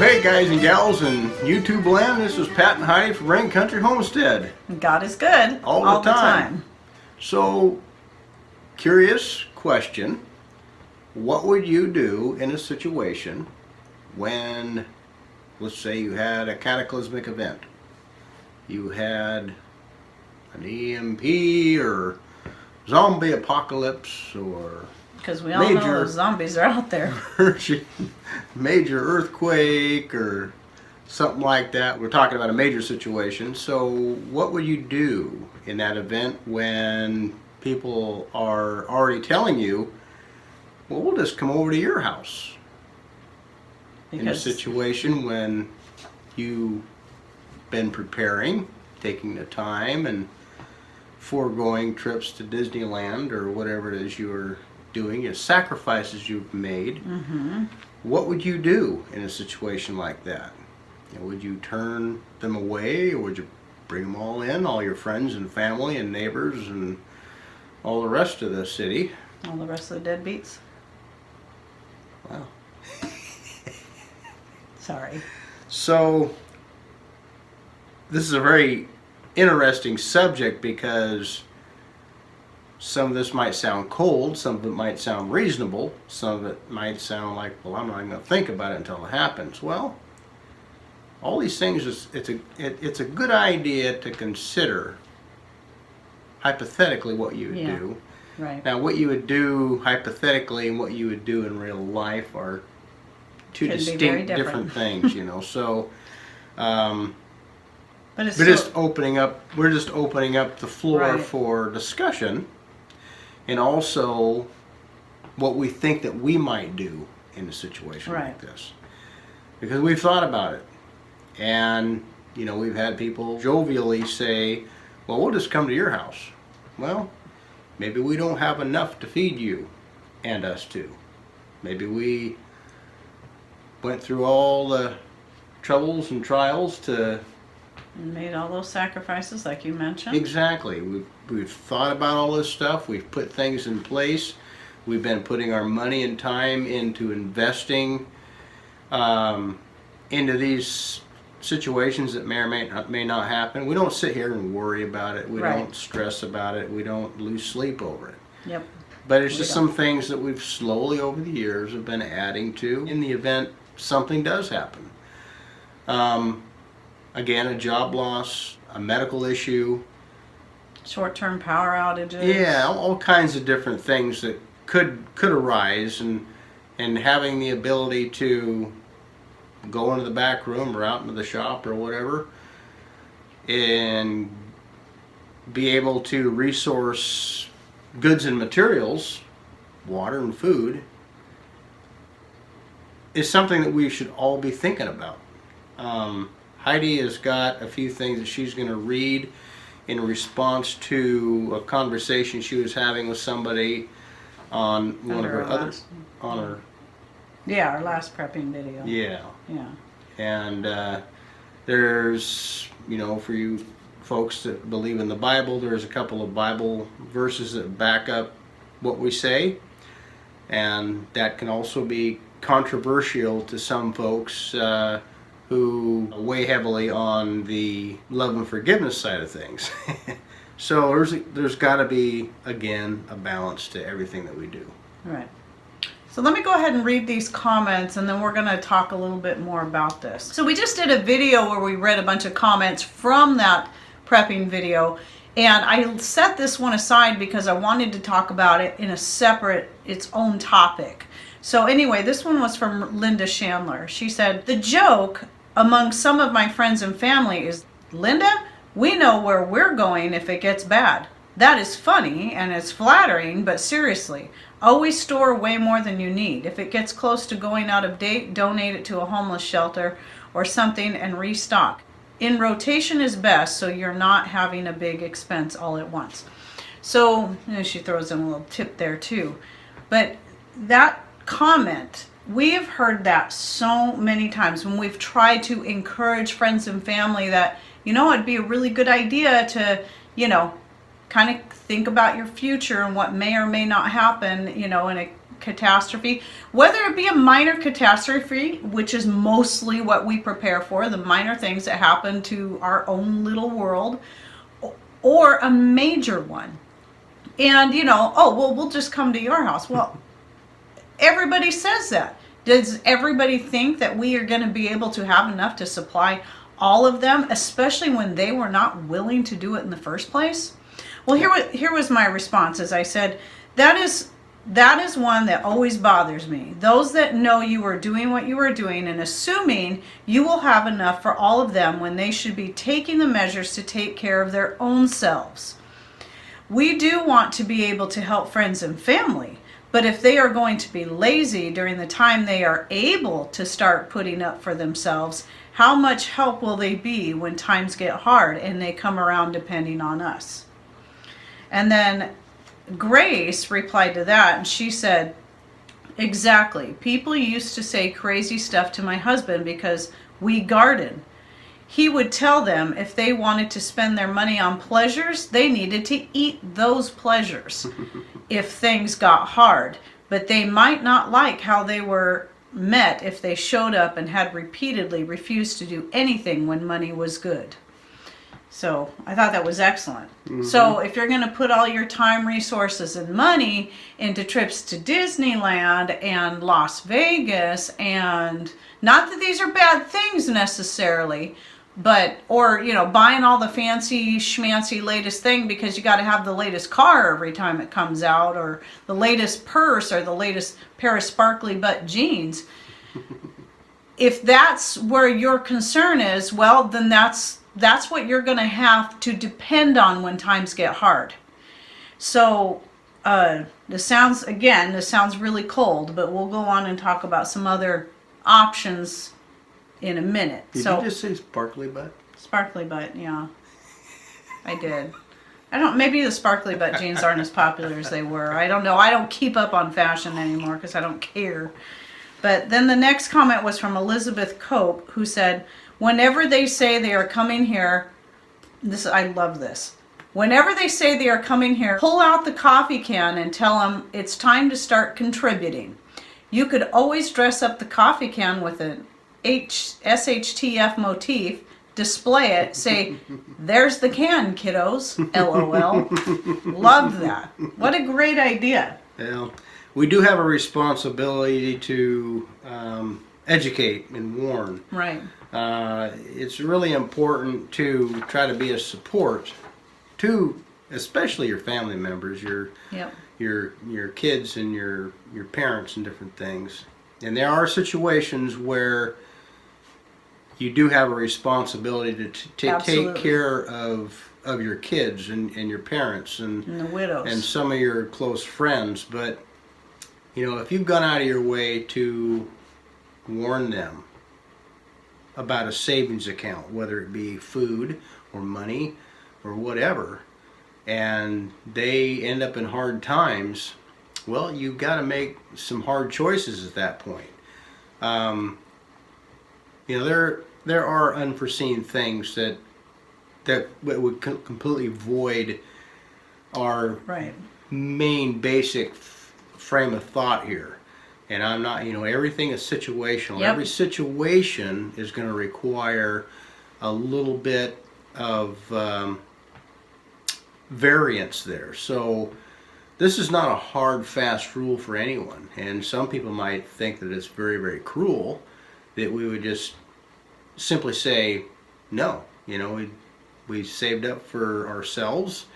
Hey guys and gals in YouTube land, this is Pat and Heidi from Rain Country Homestead. God is good all the time. So, curious question. What would you do in a situation when, let's say you had a cataclysmic event? You had an EMP or zombie apocalypse or because we all know those zombies are out there. Major earthquake or something like that. We're talking about a major situation. So what would you do in that event when people are already telling you, well, we'll just come over to your house? In a situation when you've been preparing, taking the time and foregoing trips to Disneyland or whatever it is you're doing, as sacrifices you've made, what would you do in a situation like that? Would you turn them away, or would you bring them all in, all your friends and family and neighbors and all the rest of the city? All the rest of the deadbeats? Wow. Sorry. So, this is a very interesting subject because some of this might sound cold, some of it might sound reasonable, some of it might sound like, well, I'm not even going to think about it until it happens. Well, all these things, it's a good idea to consider hypothetically what you would do. Right. Now, what you would do hypothetically and what you would do in real life are two distinct different things, you know. So, we're just opening up the floor for discussion, and also what we think that we might do in a situation like this, because we've thought about it, and you know, we've had people jovially say, well, we'll just come to your house. Well, maybe we don't have enough to feed you and us too. Maybe we went through all the troubles and trials to and made all those sacrifices like you mentioned. Exactly. We've thought about all this stuff. We've put things in place. We've been putting our money and time into investing into these situations that may or may not happen. We don't sit here and worry about it. We don't stress about it. We don't lose sleep over it. Yep. But it's just some things that we've slowly over the years have been adding to in the event something does happen. Again, a job loss, a medical issue. Short-term power outages. Yeah, all kinds of different things that could arise, and having the ability to go into the back room or out into the shop or whatever and be able to resource goods and materials, water and food, is something that we should all be thinking about. Heidi has got a few things that she's going to read in response to a conversation she was having with somebody on one of her other, our last prepping video. Yeah. Yeah. And there's, you know, for you folks that believe in the Bible, there's a couple of Bible verses that back up what we say, and that can also be controversial to some folks who weigh heavily on the love and forgiveness side of things. So there's got to be, again, a balance to everything that we do. Right. So let me go ahead and read these comments, and then we're going to talk a little bit more about this. So we just did a video where we read a bunch of comments from that prepping video, and I set this one aside because I wanted to talk about it in a separate, its own topic. So anyway, this one was from Linda Chandler. She said, the joke among some of my friends and family is, Linda, we know where we're going if it gets bad. That is funny and it's flattering, but seriously, always store way more than you need. If it gets close to going out of date, donate it to a homeless shelter or something and restock. In rotation is best, so you're not having a big expense all at once. So, you know, she throws in a little tip there too. But that comment, we have heard that so many times when we've tried to encourage friends and family that, you know, it'd be a really good idea to, you know, kind of think about your future and what may or may not happen, you know, in a catastrophe, whether it be a minor catastrophe, which is mostly what we prepare for, the minor things that happen to our own little world, or a major one. And, oh, well, we'll just come to your house. Well, everybody says that. Does everybody think that we are going to be able to have enough to supply all of them, especially when they were not willing to do it in the first place? Well, here was my response. As I said, that is one that always bothers me. Those that know you are doing what you are doing and assuming you will have enough for all of them when they should be taking the measures to take care of their own selves. We do want to be able to help friends and family, but if they are going to be lazy during the time they are able to start putting up for themselves, how much help will they be when times get hard and they come around depending on us? And then Grace replied to that, and she said, exactly. People used to say crazy stuff to my husband because we garden. He would tell them if they wanted to spend their money on pleasures, they needed to eat those pleasures if things got hard. But they might not like how they were met if they showed up and had repeatedly refused to do anything when money was good. So I thought that was excellent. Mm-hmm. So if you're going to put all your time, resources, and money into trips to Disneyland and Las Vegas, and not that these are bad things necessarily, but, or, buying all the fancy schmancy latest thing because you got to have the latest car every time it comes out, or the latest purse, or the latest pair of sparkly butt jeans. If that's where your concern is, well, then that's what you're going to have to depend on when times get hard. So this sounds really cold, but we'll go on and talk about some other options in a minute. Did you just say sparkly butt? Sparkly butt, yeah. I did. Maybe the sparkly butt jeans aren't as popular as they were. I don't know. I don't keep up on fashion anymore because I don't care. But then the next comment was from Elizabeth Cope, who said, whenever they say they are coming here, I love this. Whenever they say they are coming here, pull out the coffee can and tell them it's time to start contributing. You could always dress up the coffee can with an SHTF motif, display it, say, there's the can, kiddos, LOL. Love that. What a great idea. Well, we do have a responsibility to educate and warn. Right. It's really important to try to be a support to, especially your family members, your kids and your parents and different things. And there are situations where you do have a responsibility to take care of your kids and your parents and the widows and some of your close friends. But if you've gone out of your way to warn them about a savings account, whether it be food or money or whatever, and they end up in hard times, well, you've got to make some hard choices at that point. There are unforeseen things that would completely void our main basic frame of thought here. And I'm not, everything is situational. Yep. Every situation is going to require a little bit of variance there. So this is not a hard, fast rule for anyone. And some people might think that it's very, very cruel that we would just simply say, no, we saved up for ourselves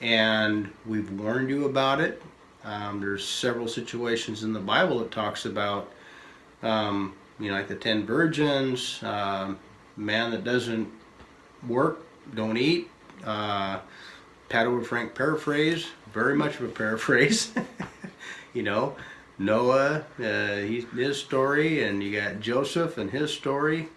and we've warned you about it. There's several situations in the Bible that talks about, like the 10 virgins, man that doesn't work, don't eat. Pat over Frank paraphrase, very much of a paraphrase. Noah, his story, and you got Joseph and his story.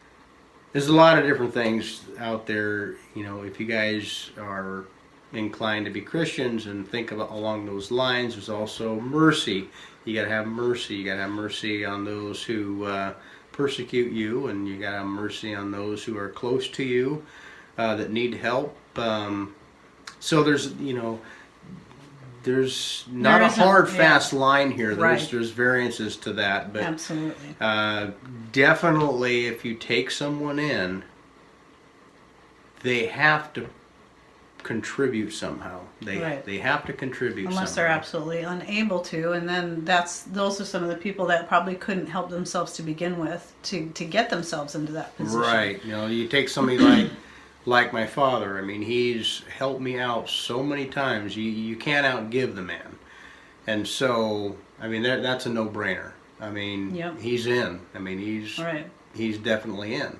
There's a lot of different things out there. If you guys are inclined to be Christians and think about along those lines, there's also mercy. You got to have mercy. You got to have mercy on those who persecute you, and you got to have mercy on those who are close to you that need help. So there's there's not a isn't, hard, yeah. fast line here. Right. There's variances to that, but Absolutely. definitely, if you take someone in, they have to contribute somehow. Right. They have to contribute Unless somehow. they're absolutely unable to, and then those are some of the people that probably couldn't help themselves to begin with to get themselves into that position. Right. You know, you take somebody like my father. I mean, he's helped me out so many times. You can't outgive the man. And so, I mean, that's a no-brainer. I mean, Yep. he's in. I mean, Right. he's definitely in.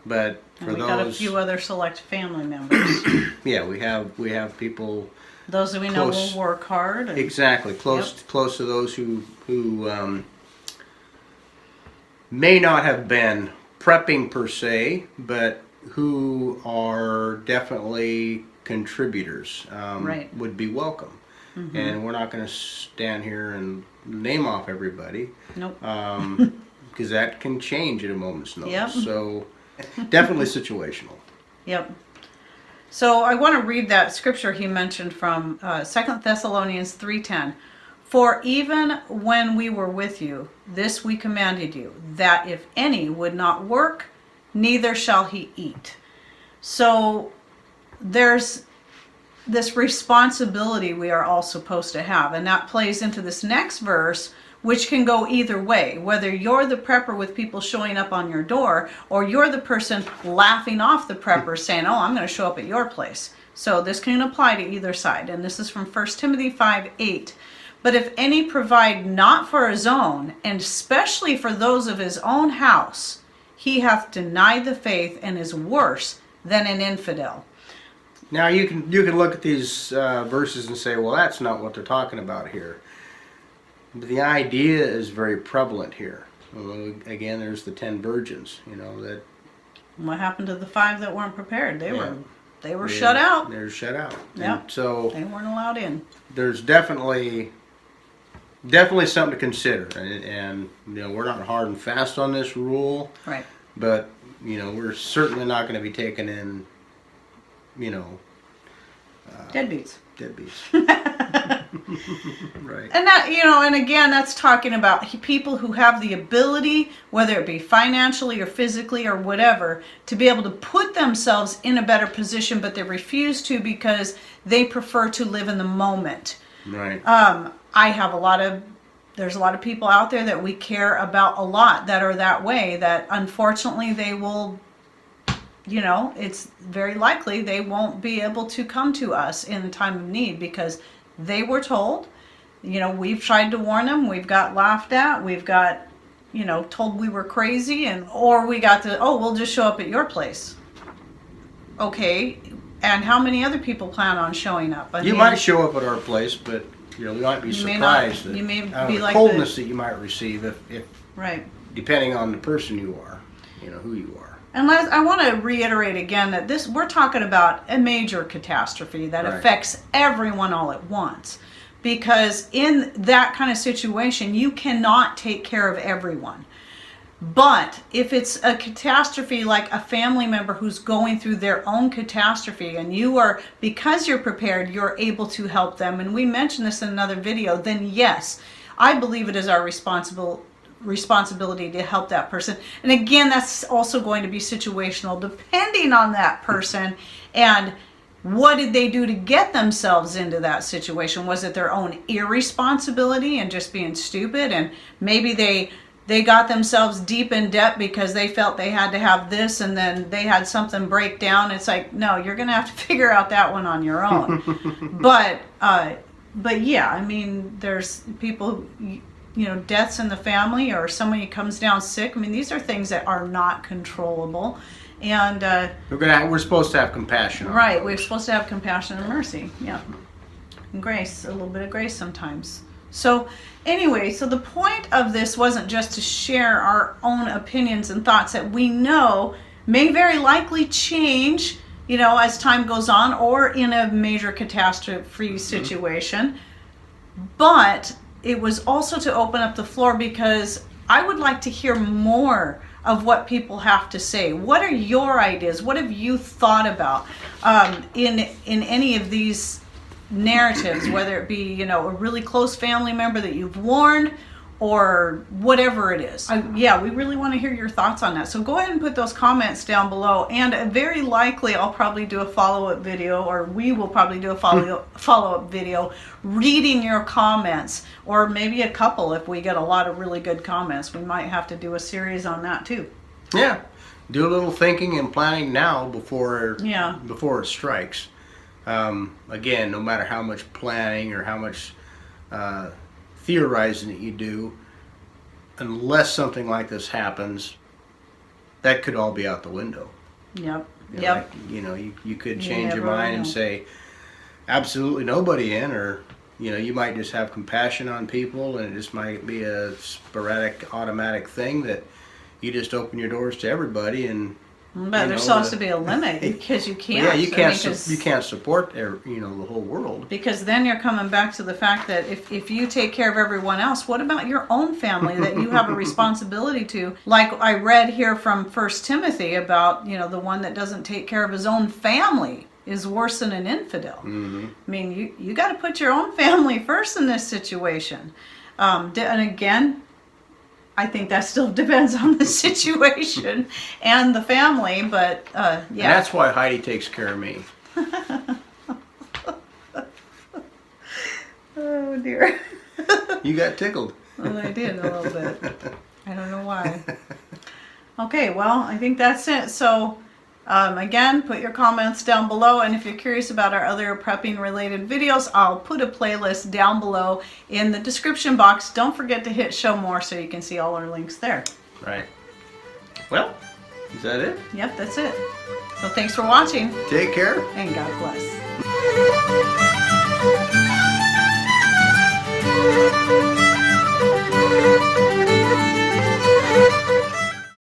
But And for we got a those, few other select family members. yeah, we have people Those that we know Close. will work hard. And, exactly close to those who may not have been prepping per se, but who are definitely contributors. Right. Would be welcome. And we're not going to stand here and name off everybody, Nope. because that can change at a moment's notice. Yep. So definitely situational. Yep. So I want to read that scripture he mentioned from 2 Thessalonians 3:10. For even when we were with you, this we commanded you, that if any would not work, neither shall he eat. So there's this responsibility we are all supposed to have, and that plays into this next verse, which can go either way, whether you're the prepper with people showing up on your door, or you're the person laughing off the prepper saying, oh, I'm going to show up at your place. So this can apply to either side, and this is from 1 Timothy 5:8. But if any provide not for his own, and especially for those of his own house, he hath denied the faith and is worse than an infidel. Now you can look at these verses and say, well, that's not what they're talking about here. But the idea is very prevalent here. Well, again, there's the 10 virgins. You know that. What happened to the 5 that weren't prepared? They Yeah. were shut out. They're shut out. Yep. And so They weren't allowed in. there's definitely something to consider, and you know we're not hard and fast on this rule, Right. but you know we're certainly not going to be taking in, you know, Deadbeats. deadbeats. Right. And that, you know, and again, that's talking about people who have the ability, whether it be financially or physically or whatever, to be able to put themselves in a better position, but they refuse to because they prefer to live in the moment. Right. There's a lot of people out there that we care about a lot that are that way, that unfortunately they will, you know, it's very likely they won't be able to come to us in a time of need because they were told, you know, we've tried to warn them, we've got laughed at, we've got, you know, told we were crazy, or we got to, oh, we'll just show up at your place. Okay, and how many other people plan on showing up? You might show up at our place, but you know, you might be surprised you may be the like coldness that you might receive if right. depending on the person you are, you know, who you are. And I want to reiterate again that we're talking about a major catastrophe that Right. affects everyone all at once. Because in that kind of situation, you cannot take care of everyone. But if it's a catastrophe like a family member who's going through their own catastrophe and because you're prepared, you're able to help them. And we mentioned this in another video, then yes, I believe it is our responsibility to help that person. And again, that's also going to be situational depending on that person and what did they do to get themselves into that situation. Was it their own irresponsibility and just being stupid, and maybe they got themselves deep in debt because they felt they had to have this, and then they had something break down. It's like, no, you're going to have to figure out that one on your own. But yeah, I mean, there's people, you know, deaths in the family, or somebody comes down sick. I mean, these are things that are not controllable. And We're supposed to have compassion. right, we're supposed to have compassion and mercy. Yeah. And grace, a little bit of grace sometimes. So anyway, so the point of this wasn't just to share our own opinions and thoughts that we know may very likely change, you know, as time goes on, or in a major catastrophe situation. But it was also to open up the floor because I would like to hear more of what people have to say. What are your ideas? What have you thought about in any of these narratives, whether it be, a really close family member that you've warned or whatever it is. Yeah, we really want to hear your thoughts on that. So go ahead and put those comments down below, and very likely I'll probably do a follow-up video, or we will probably do a follow-up video reading your comments, or maybe a couple if we get a lot of really good comments. We might have to do a series on that too. Yeah, do a little thinking and planning now before it strikes. Again, no matter how much planning or how much theorizing that you do, unless something like this happens, that could all be out the window. Yep. Like, you could change your mind and say absolutely nobody in, or you might just have compassion on people, and it just might be a sporadic automatic thing that you just open your doors to everybody. And but there's supposed to be a limit, because you can't. Yeah, you can't support the whole world. Because then you're coming back to the fact that if you take care of everyone else, what about your own family that you have a responsibility to? Like I read here from 1 Timothy about, the one that doesn't take care of his own family is worse than an infidel. Mm-hmm. I mean, you got to put your own family first in this situation. And again, I think that still depends on the situation and the family, but yeah. And that's why Heidi takes care of me. Oh dear. You got tickled. Well, I did a little bit. I don't know why. Okay, well, I think that's it. So again, put your comments down below, and if you're curious about our other prepping related videos, I'll put a playlist down below in the description box. Don't forget to hit show more so you can see all our links there. Right. Well, is that it? Yep, that's it. So thanks for watching. Take care. And God bless.